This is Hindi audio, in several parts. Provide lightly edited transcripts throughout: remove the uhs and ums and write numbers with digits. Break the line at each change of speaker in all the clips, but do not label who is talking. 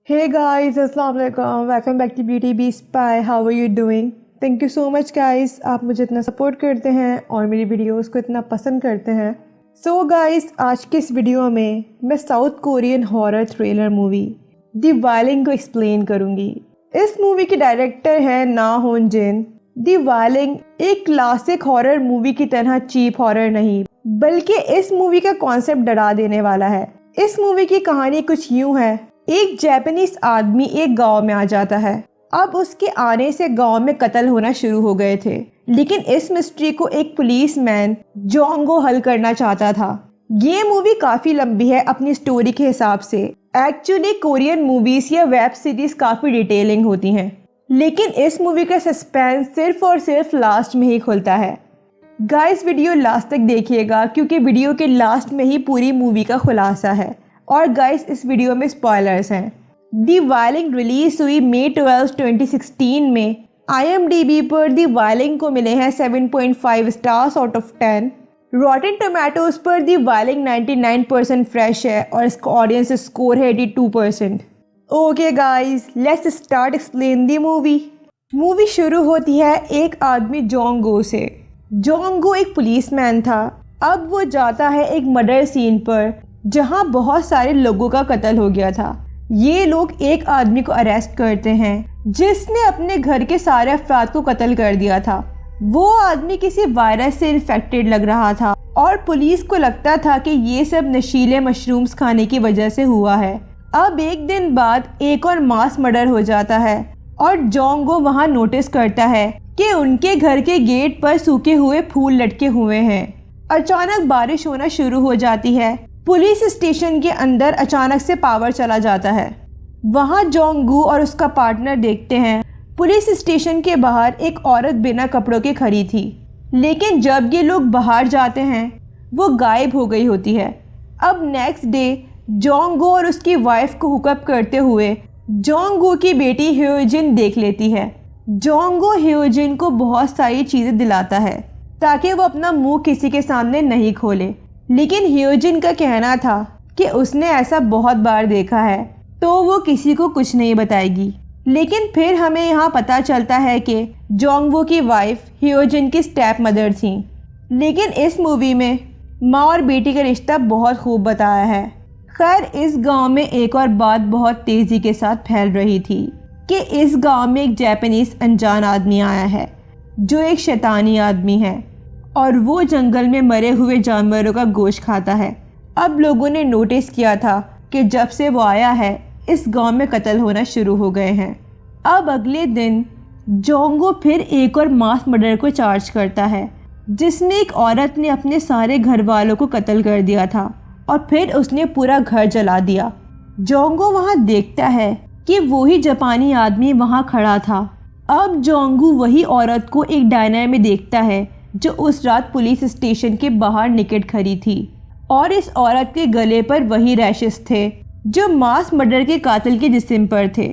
Hey guys, अस्सलाम वालेकुम, welcome back to beauty B spy. How are you doing? Thank you so much guys, आप मुझे इतना सपोर्ट करते हैं और मेरी वीडियोस को इतना पसंद करते हैं। सो गाइस, आज के इस वीडियो में मैं South Korean horror thriller movie the Wailing को एक्सप्लेन करूँगी। इस मूवी के डायरेक्टर है Na Hong Jin. The Wailing एक क्लासिक हॉरर मूवी की तरह चीप हॉरर नहीं, बल्कि इस मूवी का कॉन्सेप्ट डरा देने वाला है। इस मूवी की कहानी कुछ यूँ है, एक जापानीज आदमी एक गांव में आ जाता है। अब उसके आने से गांव में कत्ल होना शुरू हो गए थे, लेकिन इस मिस्ट्री को एक पुलिसमैन जोंगो हल करना चाहता था। ये मूवी काफी लंबी है अपनी स्टोरी के हिसाब से। एक्चुअली कोरियन मूवीज या वेब सीरीज काफी डिटेलिंग होती हैं, लेकिन इस मूवी का सस्पेंस सिर्फ और सिर्फ लास्ट में ही खुलता है। गाइस, वीडियो लास्ट तक देखिएगा क्योंकि वीडियो के लास्ट में ही पूरी मूवी का खुलासा है। और गाइस, इस वीडियो में स्पॉयलर्स हैं। दी वायलिंग रिलीज हुई मई 12, 2016 में। IMDb पर दी वायलिंग को मिले हैं 7.5 stars out of 10। Rotten tomatoes पर दी वायलिंग 99% फ्रेश है और इसका ऑडियंस स्कोर है 82%। Okay guys, let's start explain the movie. Movie शुरू होती है एक आदमी जोंगो से। जोंगो एक पुलिसमैन था। अब वो जाता है एक मर्डर सीन पर जहां बहुत सारे लोगों का कत्ल हो गया था। ये लोग एक आदमी को अरेस्ट करते हैं जिसने अपने घर के सारे अफराद को कत्ल कर दिया था। वो आदमी किसी वायरस से इन्फेक्टेड लग रहा था और पुलिस को लगता था कि ये सब नशीले मशरूम्स खाने की वजह से हुआ है। अब एक दिन बाद एक और मास मर्डर हो जाता है और जोंगो वहां नोटिस करता है कि उनके घर के गेट पर सूखे हुए फूल लटके हुए हैं। अचानक बारिश होना शुरू हो जाती है। पुलिस स्टेशन के अंदर अचानक से पावर चला जाता है। वहां जोंगू और उसका पार्टनर देखते हैं पुलिस स्टेशन के बाहर एक औरत बिना कपड़ों के खड़ी थी, लेकिन जब ये लोग बाहर जाते हैं वो गायब हो गई होती है। अब नेक्स्ट डे जोंगू और उसकी वाइफ को हुकअप करते हुए जोंगू की बेटी ह्योजिन देख लेती है। जोंगू ह्योजिन को बहुत सारी चीज़ें दिलाता है ताकि वो अपना मुंह किसी के सामने नहीं खोले, लेकिन ह्योजिन का कहना था कि उसने ऐसा बहुत बार देखा है तो वो किसी को कुछ नहीं बताएगी। लेकिन फिर हमें यहाँ पता चलता है कि जोंगवो की वाइफ ह्योजिन की स्टेप मदर थी। लेकिन इस मूवी में माँ और बेटी का रिश्ता बहुत खूब बताया है। खैर, इस गांव में एक और बात बहुत तेज़ी के साथ फैल रही थी कि इस गांव में एक जापानीज अनजान आदमी आया है जो एक शैतानी आदमी है और वो जंगल में मरे हुए जानवरों का गोश्त खाता है। अब लोगों ने नोटिस किया था कि जब से वो आया है इस गांव में कत्ल होना शुरू हो गए हैं। अब अगले दिन जोंगो फिर एक और मास मर्डर को चार्ज करता है जिसमें एक औरत ने अपने सारे घर वालों को कत्ल कर दिया था और फिर उसने पूरा घर जला दिया। जोंगो वहां देखता है कि वही जापानी आदमी वहां खड़ा था। अब जोंगू वही औरत को एक डायनर में देखता है जो उस रात पुलिस स्टेशन के बाहर निकट खड़ी थी और इस औरत के गले पर वही रैशेस थे जो मास मर्डर के कातिल के जिस्म पर थे।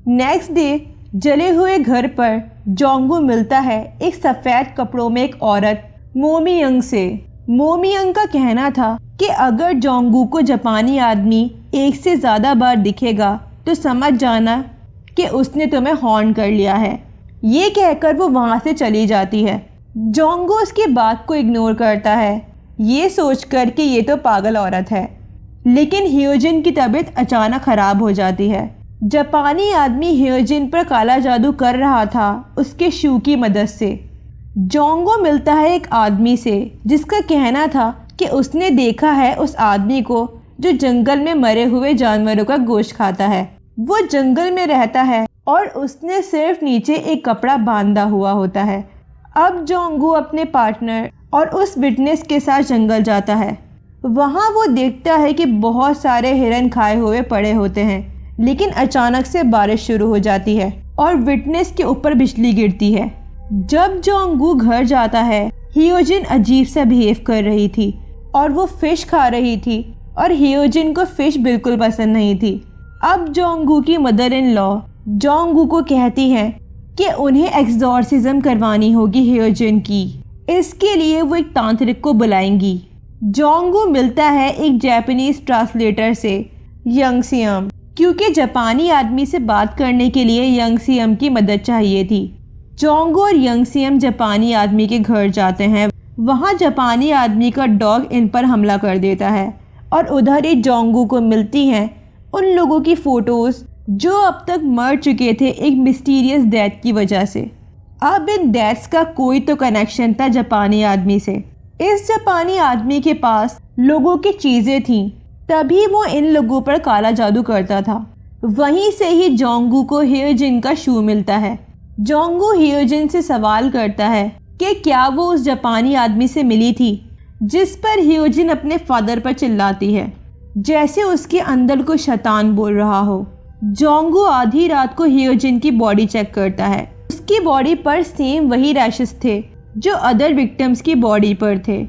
नेक्स्ट डे जले हुए घर पर जोंगू मिलता है एक सफ़ेद कपड़ों में एक औरत मोमियंग से। मोमियंग का कहना था कि अगर जोंगू को जापानी आदमी एक से ज़्यादा बार दिखेगा तो समझ जाना कि उसने तुम्हें हॉर्न कर लिया है। ये कहकर वो वहाँ से चली जाती है। जोंगो उसकी बात को इग्नोर करता है, ये सोचकर कि ये तो पागल औरत है। लेकिन ह्योजिन की तबीयत अचानक ख़राब हो जाती है। जापानी आदमी ह्योजिन पर काला जादू कर रहा था उसके शू की मदद से। जोंगो मिलता है एक आदमी से जिसका कहना था कि उसने देखा है उस आदमी को जो जंगल में मरे हुए जानवरों का गोश्त खाता है। वो जंगल में रहता है और उसने सिर्फ नीचे एक कपड़ा बांधा हुआ होता है। अब जोंगू अपने पार्टनर और उस विटनेस के साथ जंगल जाता है। वहाँ वो देखता है कि बहुत सारे हिरन खाए हुए पड़े होते हैं, लेकिन अचानक से बारिश शुरू हो जाती है और विटनेस के ऊपर बिजली गिरती है। जब जोंगू घर जाता है, ह्योजिन अजीब सा बिहेव कर रही थी और वो फिश खा रही थी और ह्योजिन को फिश बिल्कुल पसंद नहीं थी। अब जोंगू की मदर इन लॉ जोंगू को कहती हैं कि उन्हें एक्सॉर्सिज्म करवानी होगी ह्योजिन की। इसके लिए वो एक तांत्रिक को बुलाएंगी। जोंगू मिलता है एक जापानीज ट्रांसलेटर से, यंग सियम। क्योंकि जापानी आदमी से बात करने के लिए यंग सियम की मदद चाहिए थी। जोंगू और यंग सियम जापानी आदमी के घर जाते हैं। वहाँ जापानी आदमी का डॉग इन पर हमला कर देता है और उधर ही जोंगू को मिलती हैं उन लोगों की फ़ोटोज़ जो अब तक मर चुके थे एक मिस्टीरियस डेथ की वजह से। अब इन डेथ्स का कोई तो कनेक्शन था जापानी आदमी से। इस जापानी आदमी के पास लोगों की चीज़ें थीं, तभी वो इन लोगों पर काला जादू करता था। वहीं से ही जोंगू को हियोजिन का शू मिलता है। जोंगू हियोजिन से सवाल करता है कि क्या वो उस जापानी आदमी से मिली थी, जिस पर हियोजिन अपने फादर पर चिल्लाती है जैसे उसके अंदर को शैतान बोल रहा हो। जोंगू आधी रात को हियोजिन की बॉडी चेक करता है। उसकी बॉडी पर सेम वही रैशेस थे जो अदर विक्टिम्स की बॉडी पर थे।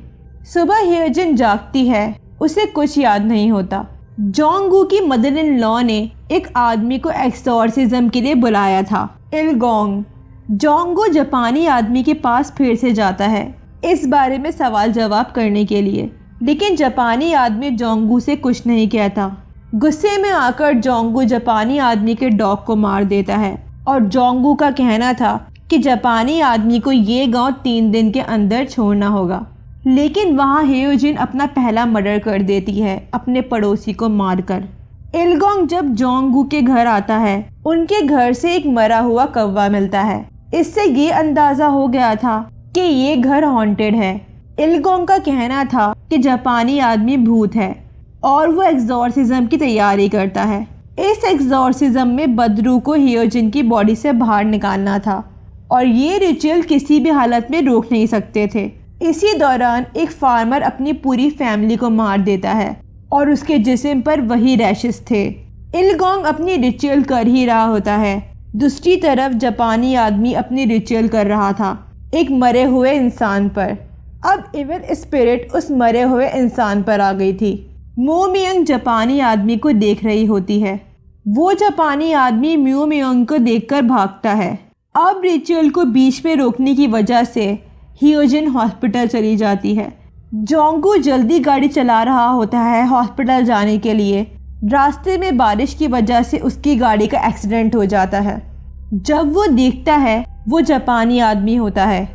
सुबह हियोजिन जागती है, उसे कुछ याद नहीं होता। जोंगू की मदर इन लॉ ने एक आदमी को एक्सॉर्सिज्म के लिए बुलाया था, इलगोंग। जोंगू जापानी आदमी के पास फिर से जाता है इस बारे में सवाल जवाब करने के लिए, लेकिन जापानी आदमी जोंगू से कुछ नहीं कहता। गुस्से में आकर जोंगू जापानी आदमी के डॉग को मार देता है और जोंगू का कहना था कि जापानी आदमी को ये गांव 3 दिन के अंदर छोड़ना होगा। लेकिन वहाँ हियोजिन अपना पहला मर्डर कर देती है अपने पड़ोसी को मारकर। इलगोंग जब जोंगू के घर आता है, उनके घर से एक मरा हुआ कौवा मिलता है। इससे ये अंदाज़ा हो गया था कि ये घर हॉन्टेड है। इलगोंग का कहना था कि जापानी आदमी भूत है और वो एक्सॉर्सिज्म की तैयारी करता है। इस एक्सॉर्सिज्म में बदरू को हियोजिन की बॉडी से बाहर निकालना था और ये रिचुअल किसी भी हालत में रोक नहीं सकते थे। इसी दौरान एक फार्मर अपनी पूरी फैमिली को मार देता है और उसके जिस्म पर वही रैशेस थे। इलगोंग अपनी रिचुअल कर ही रहा होता है, दूसरी तरफ जापानी आदमी अपनी रिचुअल कर रहा था एक मरे हुए इंसान पर। अब इविल स्पिरिट उस मरे हुए इंसान पर आ गई थी। मो मियंग जापानी आदमी को देख रही होती है। वो जापानी आदमी म्यू मियंग को देखकर भागता है। अब रिचुअल को बीच में रोकने की वजह से हियोजिन हॉस्पिटल चली जाती है। जोंगू जल्दी गाड़ी चला रहा होता है हॉस्पिटल जाने के लिए। रास्ते में बारिश की वजह से उसकी गाड़ी का एक्सीडेंट हो जाता है। जब वो देखता है वो जापानी आदमी होता है,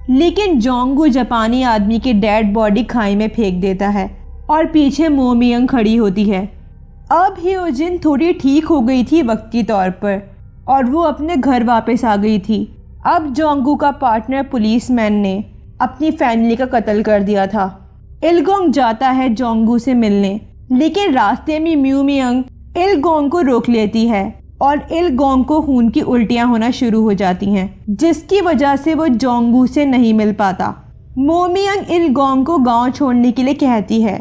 लेकिन जोंगू जापानी आदमी की डेड बॉडी खाई में फेंक देता है और पीछे मो मियंग खड़ी होती है। अब हियोजिन थोड़ी ठीक हो गई थी वक्ती तौर पर और वो अपने घर वापस आ गई थी। अब जोंगू का पार्टनर पुलिसमैन ने अपनी फैमिली का कत्ल कर दिया था। इलगोंग जाता है जोंगू से मिलने, लेकिन रास्ते में म्यू मियंग इलगोंग को रोक लेती है और इलगोंग को खून की उल्टियां होना शुरू हो जाती हैं, जिसकी वजह से वो जोंगू से नहीं मिल पाता। मो मियंग इलगोंग को गांव छोड़ने के लिए कहती है।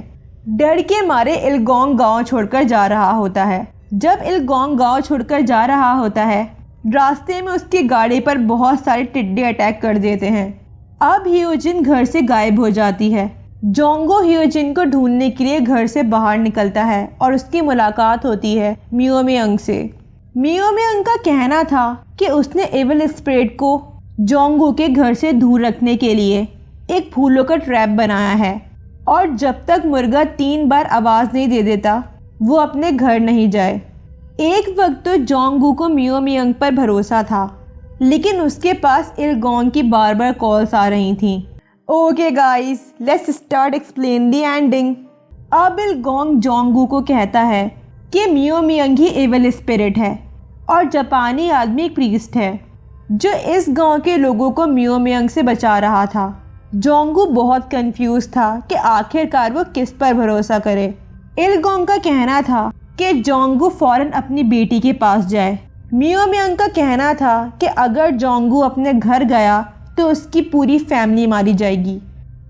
डर के मारे इलगोंग गांव छोड़कर जा रहा होता है। जब इलगोंग गांव छोड़कर जा रहा होता है, रास्ते में उसकी गाड़ी पर बहुत सारे टिड्डे अटैक कर देते हैं। अब हियोजिन घर से गायब हो जाती है। जोंगू हियोजिन को ढूंढने के लिए घर से बाहर निकलता है और उसकी मुलाकात होती है म्यू मियंग से। म्यू मियंग का कहना था कि उसने एविल स्पिरिट को जोंगू के घर से दूर रखने के लिए एक फूलों का ट्रैप बनाया है और जब तक मुर्गा 3 बार आवाज़ नहीं दे देता वो अपने घर नहीं जाए। एक वक्त तो जोंगू को म्यू मियंग पर भरोसा था, लेकिन उसके पास इलगोंग की बार बार कॉल्स आ रही थीं। Okay guys, let's start explain the ending. अब इलगोंग जोंगू को कहता है कि म्यू मियंग ही एविल स्पिरिट है और जापानी आदमी प्रीस्ट है जो इस गांव के लोगों को म्यू मियंग से बचा रहा था। जोंगू बहुत कंफ्यूज था कि आखिरकार वो किस पर भरोसा करे। इलगोंग का कहना था कि जोंगू फौरन अपनी बेटी के पास जाए। म्यू मियंग का कहना था कि अगर जोंगू अपने घर गया तो उसकी पूरी फैमिली मारी जाएगी।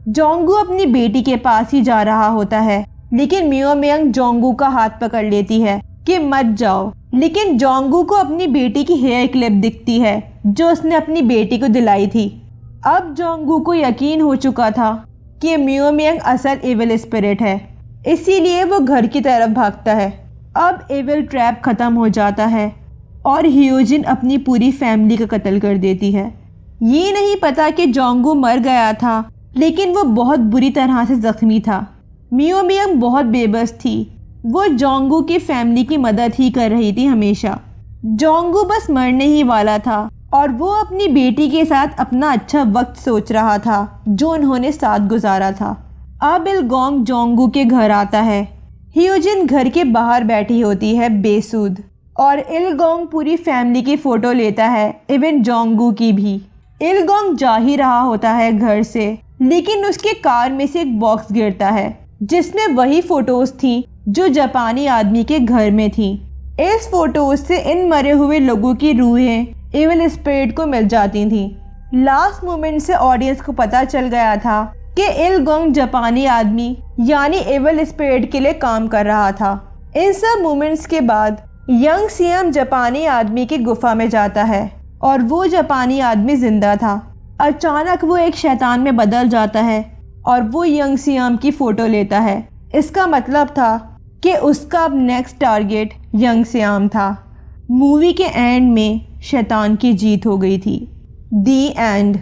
जोंगू अपनी बेटी के पास ही जा रहा होता है, लेकिन म्यू मियंग जोंगू का हाथ पकड़ लेती है कि मत जाओ। लेकिन जोंगू को अपनी बेटी की हेयर क्लिप दिखती है जो उसने अपनी बेटी को दिलाई थी। अब जोंगू को यकीन हो चुका था कि म्यू मियंग असल एविल स्पिरिट है, इसीलिए वो घर की तरफ भागता है। अब एविल ट्रैप ख़त्म हो जाता है और हियोजिन अपनी पूरी फैमिली का कत्ल कर देती है। ये नहीं पता कि जोंगू मर गया था, लेकिन वो बहुत बुरी तरह से ज़ख्मी था। म्यू मियंग बहुत बेबस थी वो जोंगू की फैमिली की मदद ही कर रही थी हमेशा। जोंगू बस मरने ही वाला था और वो अपनी बेटी के साथ अपना अच्छा वक्त सोच रहा था जो उन्होंने साथ गुजारा था। अब इलगोंग जोंगू के घर आता है। ह्यूजिन घर के बाहर बैठी होती है बेसुध और इलगोंग पूरी फैमिली की फ़ोटो लेता है, इवन जोंगू की भी। इलगोंग जा ही रहा होता है घर से, लेकिन उसके कार में से एक बॉक्स गिरता है जिसमें वही फ़ोटोज़ थी जो जापानी आदमी के घर में थी। इस फोटोज से इन मरे हुए लोगों की रूहें एविल स्पिरिट को मिल जाती थीं। लास्ट मोमेंट से ऑडियंस को पता चल गया था कि इलगोंग जापानी आदमी यानी एविल स्पिरिट के लिए काम कर रहा था। इन सब मोमेंट्स के बाद यंग सियाम जापानी आदमी की गुफा में जाता है और वो जापानी आदमी जिंदा था। अचानक वो एक शैतान में बदल जाता है और वो यंग सियाम की फ़ोटो लेता है। इसका मतलब था कि उसका अब नेक्स्ट टारगेट यंग सियाम था। मूवी के एंड में शैतान की जीत हो गई थी। दी एंड।